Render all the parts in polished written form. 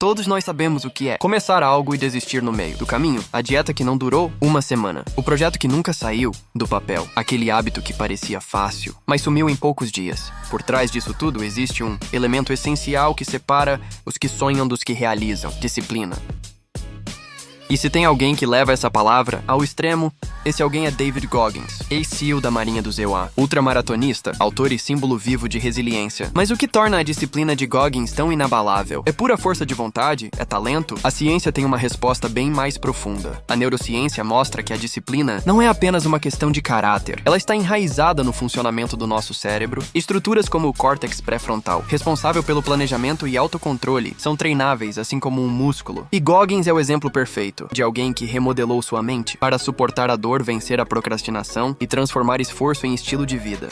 Todos nós sabemos o que é começar algo e desistir no meio do caminho, a dieta que não durou uma semana, o projeto que nunca saiu do papel, aquele hábito que parecia fácil, mas sumiu em poucos dias. Por trás disso tudo existe um elemento essencial que separa os que sonham dos que realizam: disciplina. E se tem alguém que leva essa palavra ao extremo, esse alguém é David Goggins, ex-CEO da Marinha dos EUA, ultramaratonista, autor e símbolo vivo de resiliência. Mas o que torna a disciplina de Goggins tão inabalável? É pura força de vontade? É talento? A ciência tem uma resposta bem mais profunda. A neurociência mostra que a disciplina não é apenas uma questão de caráter. Ela está enraizada no funcionamento do nosso cérebro. Estruturas como o córtex pré-frontal, responsável pelo planejamento e autocontrole, são treináveis, assim como um músculo. E Goggins é o exemplo perfeito de alguém que remodelou sua mente para suportar a dor, vencer a procrastinação e transformar esforço em estilo de vida.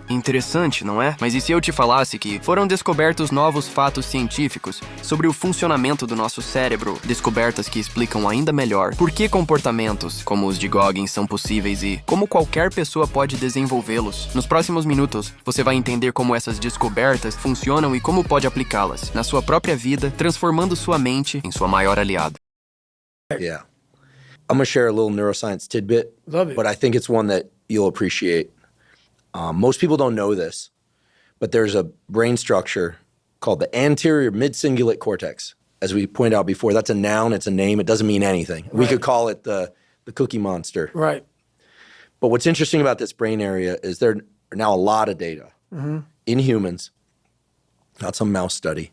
Interessante, não é? Mas e se eu te falasse que foram descobertos novos fatos científicos sobre o funcionamento do nosso cérebro, descobertas que explicam ainda melhor por que comportamentos como os de Goggins são possíveis e como qualquer pessoa pode desenvolvê-los? Nos próximos minutos, você vai entender como essas descobertas funcionam e como pode aplicá-las na sua própria vida, transformando sua mente em sua maior aliada. Yeah. I'm going to share a little neuroscience tidbit. Love it. But I think it's one that you'll appreciate. Most people don't know this, but there's a brain structure called the anterior mid-cingulate cortex. As we pointed out before, that's a noun, it's a name, it doesn't mean anything. We could call it the cookie monster. Right. But what's interesting about this brain area is there are now a lot of data in humans, not some mouse study,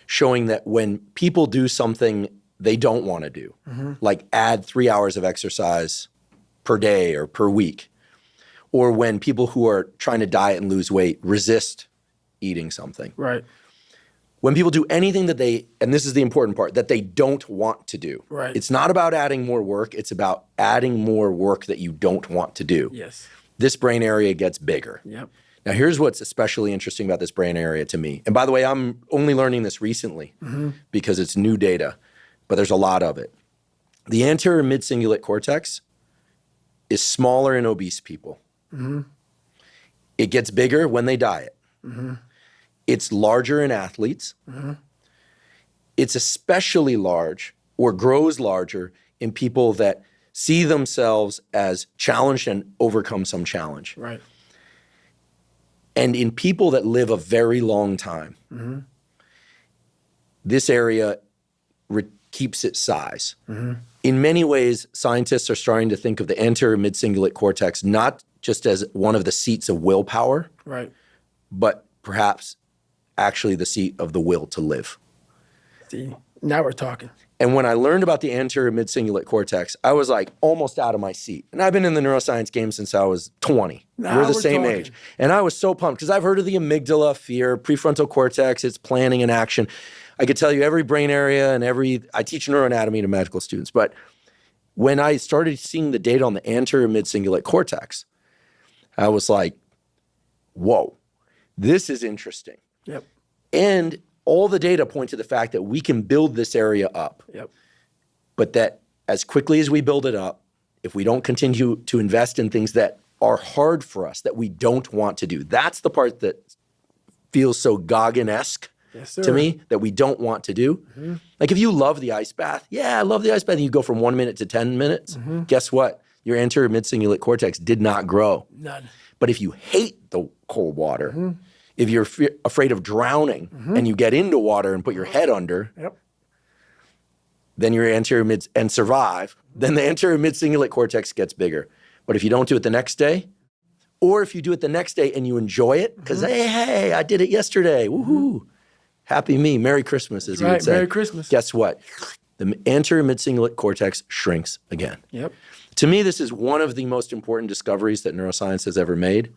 showing that when people do something they don't want to do, like add 3 hours of exercise per day or per week, or when people who are trying to diet and lose weight resist eating something. Right. When people do anything that they, and this is the important part, that they don't want to do. Right. It's not about adding more work, it's about adding more work that you don't want to do. Yes. This brain area gets bigger. Yep. Now, here's what's especially interesting about this brain area to me. And by the way, I'm only learning this recently because it's new data, but there's a lot of it. The anterior mid-cingulate cortex is smaller in obese people. It gets bigger when they diet. It's larger in athletes. It's especially large or grows larger in people that see themselves as challenged and overcome some challenge. Right. And in people that live a very long time, this area keeps its size. In many ways, scientists are starting to think of the anterior mid-cingulate cortex not just as one of the seats of willpower, Right. but perhaps actually the seat of the will to live. See, now we're talking. And when I learned about the anterior mid-cingulate cortex, I was like almost out of my seat. And I've been in the neuroscience game since I was 20. Now we're the we're same talking. age. And I was so pumped because I've heard of the amygdala, fear, prefrontal cortex, it's planning and action. I could tell you every brain area and I teach neuroanatomy to medical students. But when I started seeing the data on the anterior mid-cingulate cortex, I was like, whoa, this is interesting. Yep. And all the data point to the fact that we can build this area up. Yep. But that as quickly as we build it up, if we don't continue to invest in things that are hard for us, that we don't want to do, that's the part that feels so Goggin-esque Yes, sir. to me, that we don't want to do. Like if you love the ice bath, yeah, I love the ice bath, and you go from 1 minute to 10 minutes, guess what? Your anterior mid-cingulate cortex did not grow. None. But if you hate the cold water, if you're afraid of drowning and you get into water and put your head under, Yep. then your anterior mid and survive, then the anterior mid-cingulate cortex gets bigger. But if you don't do it the next day, or if you do it the next day and you enjoy it, because hey, I did it yesterday, woohoo, happy me, Merry Christmas, as you would Right. say. Merry Christmas. Guess what? The anterior mid-cingulate cortex shrinks again. Yep. To me, this is one of the most important discoveries that neuroscience has ever made,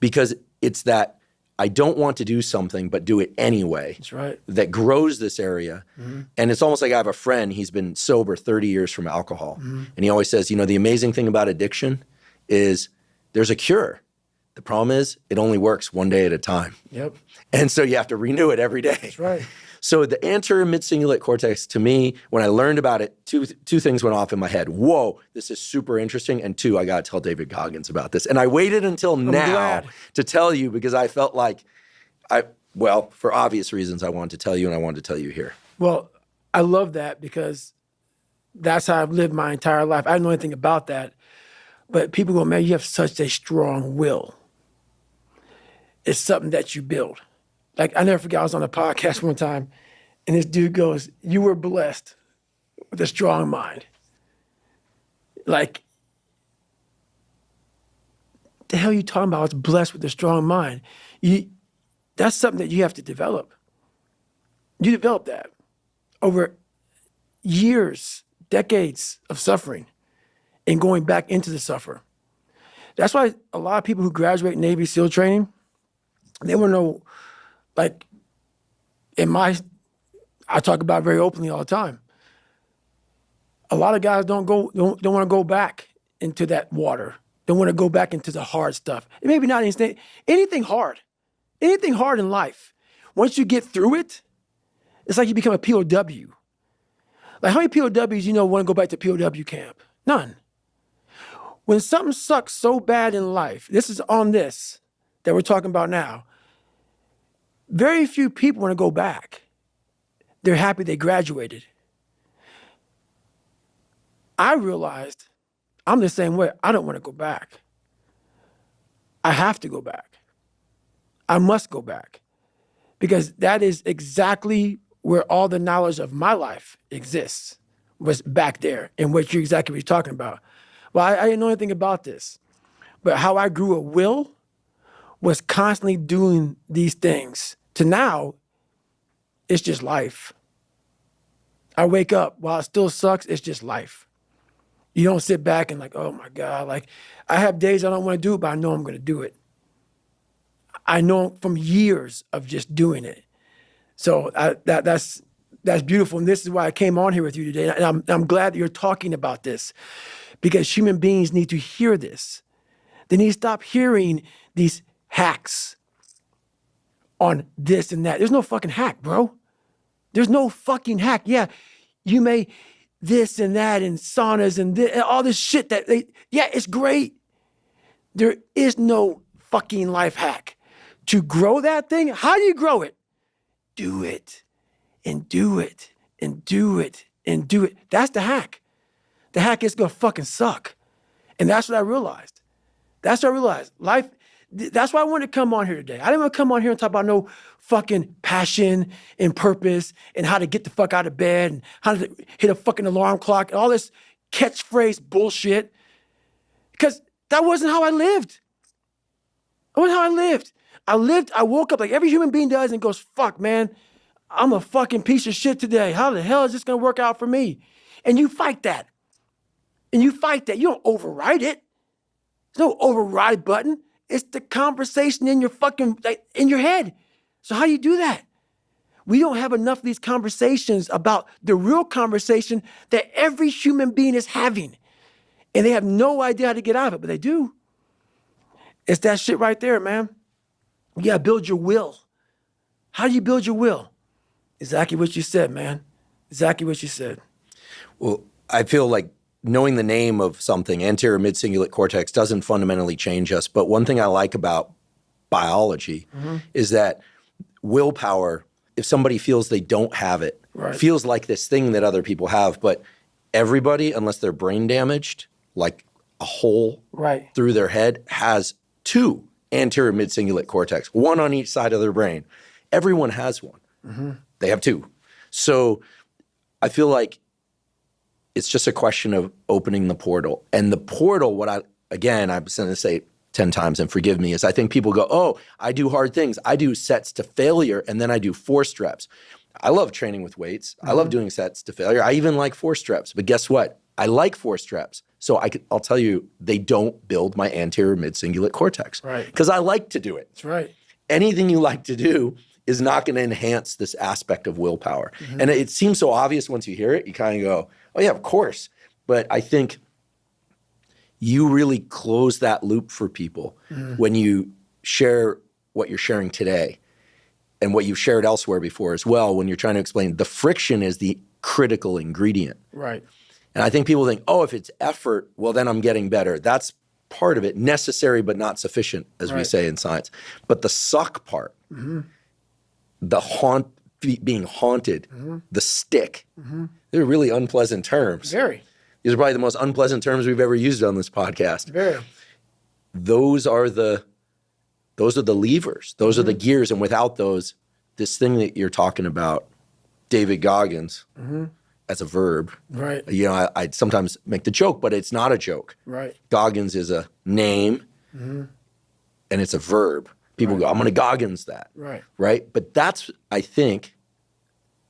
because it's that I don't want to do something, but do it anyway. That's right. That grows this area. And it's almost like I have a friend, he's been sober 30 years from alcohol. And he always says, you know, the amazing thing about addiction is there's a cure. The problem is it only works one day at a time. Yep. And so you have to renew it every day. That's right. So the anterior mid-cingulate cortex, to me, when I learned about it, two things went off in my head. Whoa, this is super interesting. And two, I got to tell David Goggins about this. And I waited until now glad. to tell you because I felt like Well, for obvious reasons, I wanted to tell you, and I wanted to tell you here. Well, I love that because that's how I've lived my entire life. I don't know anything about that. But people go, man, you have such a strong will. It's something that you build. Like, I never forget, I was on a podcast one time, and this dude goes, you were blessed with a strong mind. Like, the hell are you talking about? I was blessed with a strong mind. That's something that you have to develop. You develop that over years, decades of suffering and going back into the suffer. That's why a lot of people who graduate Navy SEAL training, they want to know, like, I talk about it very openly all the time. A lot of guys don't want to go back into that water. Don't want to go back into the hard stuff. And maybe not anything hard in life. Once you get through it, it's like you become a POW. Like, how many POWs you know want to go back to POW camp? None. When something sucks so bad in life, this is on this that we're talking about now, very few people want to go back. They're happy they graduated. I realized I'm the same way. I don't want to go back. I have to go back. I must go back because that is exactly where all the knowledge of my life exists, was back there and what you're talking about. Well, I didn't know anything about this, but how I grew a will was constantly doing these things to now, it's just life. I wake up, while it still sucks, it's just life. You don't sit back and like, oh my God, like I have days I don't want to do it, but I know I'm going to do it. I know from years of just doing it. So that's beautiful. And this is why I came on here with you today. And I'm glad that you're talking about this because human beings need to hear this. They need to stop hearing these hacks on this and that. There's no fucking hack, bro. There's no fucking hack. Yeah, you may this and that and saunas and all this shit yeah, it's great. There is no fucking life hack. To grow that thing, how do you grow it? Do it and do it and do it and do it. That's the hack. The hack is gonna fucking suck. And that's what I realized. Life, that's why I wanted to come on here today. I didn't want to come on here and talk about no fucking passion and purpose and how to get the fuck out of bed and how to hit a fucking alarm clock and all this catchphrase bullshit. Because that wasn't how I lived. That wasn't how I lived. I woke up like every human being does and goes, fuck, man, I'm a fucking piece of shit today. How the hell is this going to work out for me? And you fight that. You don't override it. There's no override button. It's the conversation in your fucking, in your head. So how do you do that? We don't have enough of these conversations about the real conversation that every human being is having. And they have no idea how to get out of it, but they do. It's that shit right there, man. You gotta build your will. How do you build your will? Exactly what you said, man. Exactly what you said. Well, I feel like knowing the name of something, anterior mid-cingulate cortex, doesn't fundamentally change us. But one thing I like about biology is that willpower, if somebody feels they don't have it, feels like this thing that other people have. But everybody, unless they're brain damaged, like a hole through their head, has two anterior mid-cingulate cortex, one on each side of their brain. Everyone has one. They have two. So I feel like it's just a question of opening the portal. And the portal, I'm going to say 10 times and forgive me, is I think people go, oh, I do hard things. I do sets to failure and then I do forced reps. I love training with weights. I love doing sets to failure. I even like forced reps. But guess what? I like forced reps. So I'll tell you, they don't build my anterior mid-cingulate cortex. Because I like to do it. That's right. Anything you like to do is not going to enhance this aspect of willpower. And it seems so obvious once you hear it. You kind of go, oh yeah, of course. But I think you really close that loop for people when you share what you're sharing today and what you've shared elsewhere before as well, when you're trying to explain the friction is the critical ingredient. Right. And I think people think, oh, if it's effort, well, then I'm getting better. That's part of it, necessary but not sufficient, as we say in science. But the suck part being haunted, the stick. They're really unpleasant terms. Very. These are probably the most unpleasant terms we've ever used on this podcast. Very. Those are the levers. Those are the gears. And without those, this thing that you're talking about, David Goggins, as a verb. Right. I sometimes make the joke, but it's not a joke. Right. Goggins is a name, and it's a verb. People go, I'm going to Goggins that. Right. Right? But that's, I think,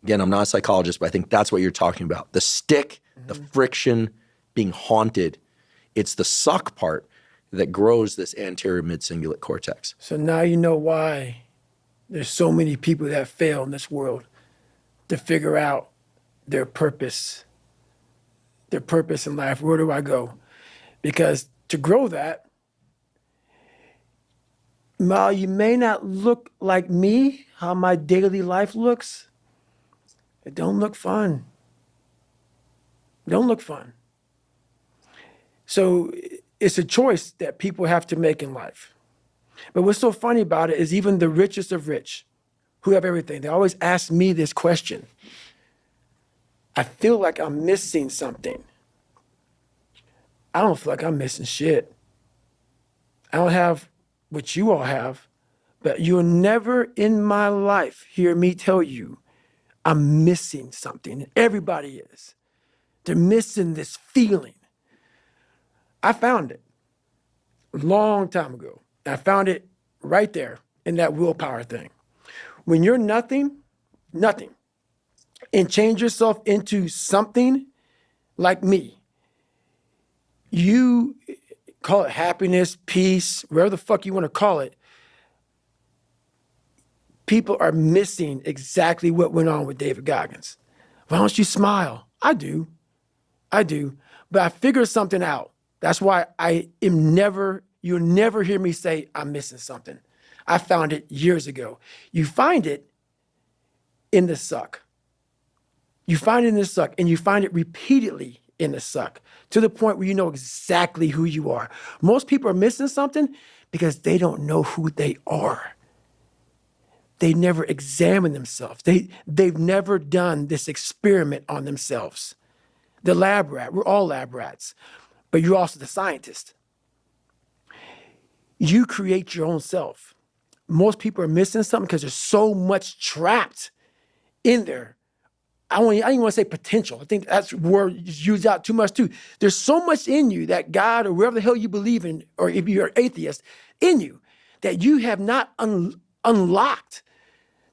again, I'm not a psychologist, but I think that's what you're talking about. The stick, the friction, being haunted. It's the suck part that grows this anterior mid-cingulate cortex. So now you know why there's so many people that fail in this world to figure out their purpose in life. Where do I go? Because to grow that, while you may not look like me, how my daily life looks, it don't look fun. Don't look fun. So it's a choice that people have to make in life. But what's so funny about it is even the richest of rich, who have everything, they always ask me this question. I feel like I'm missing something. I don't feel like I'm missing shit. I don't have what you all have, but you'll never in my life hear me tell you I'm missing something. Everybody is. They're missing this feeling. I found it a long time ago. I found it right there in that willpower thing. When you're nothing, and change yourself into something like me, you call it happiness, peace, whatever the fuck you want to call it, people are missing exactly what went on with David Goggins. Why don't you smile? I do. But I figured something out. That's why you'll never hear me say I'm missing something. I found it years ago. You find it in the suck. You find it in the suck, and you find it repeatedly in the suck to the point where you know exactly who you are. Most people are missing something because they don't know who they are. They never examine themselves. They've never done this experiment on themselves. The lab rat, we're all lab rats, but you're also the scientist. You create your own self. Most people are missing something because there's so much trapped in there. I don't even want to say potential. I think that's a word used out too much too. There's so much in you that God or wherever the hell you believe in, or if you're an atheist, in you that you have not unlocked,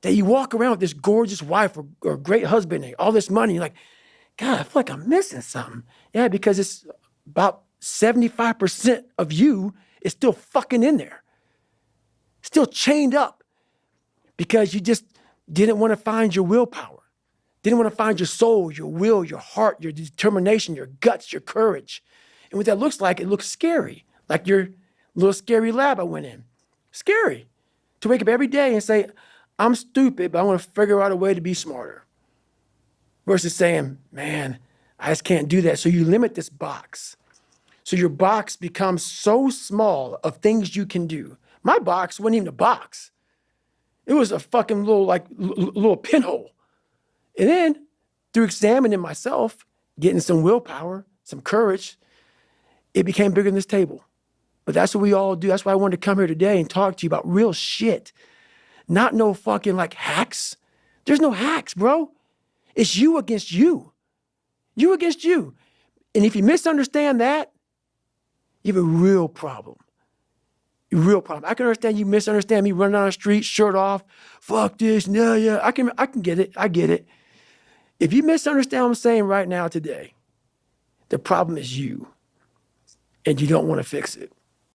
that you walk around with this gorgeous wife or great husband and all this money. You're like, God, I feel like I'm missing something. Yeah, because it's about 75% of you is still fucking in there. Still chained up because you just didn't want to find your willpower. Didn't want to find your soul, your will, your heart, your determination, your guts, your courage. And what that looks like, it looks scary. Like your little scary lab I went in. Scary. To wake up every day and say, I'm stupid, but I want to figure out a way to be smarter. Versus saying, man, I just can't do that. So you limit this box. So your box becomes so small of things you can do. My box wasn't even a box. It was a fucking little pinhole. And then through examining myself, getting some willpower, some courage, it became bigger than this table. But that's what we all do. That's why I wanted to come here today and talk to you about real shit. Not no fucking like hacks. There's no hacks, bro. It's you against you. You against you. And if you misunderstand that, you have a real problem. A real problem. I can understand you misunderstand me running down the street, shirt off, fuck this, no, yeah. I can get it. I get it. If you misunderstand what I'm saying right now today, the problem is you. And you don't want to fix it.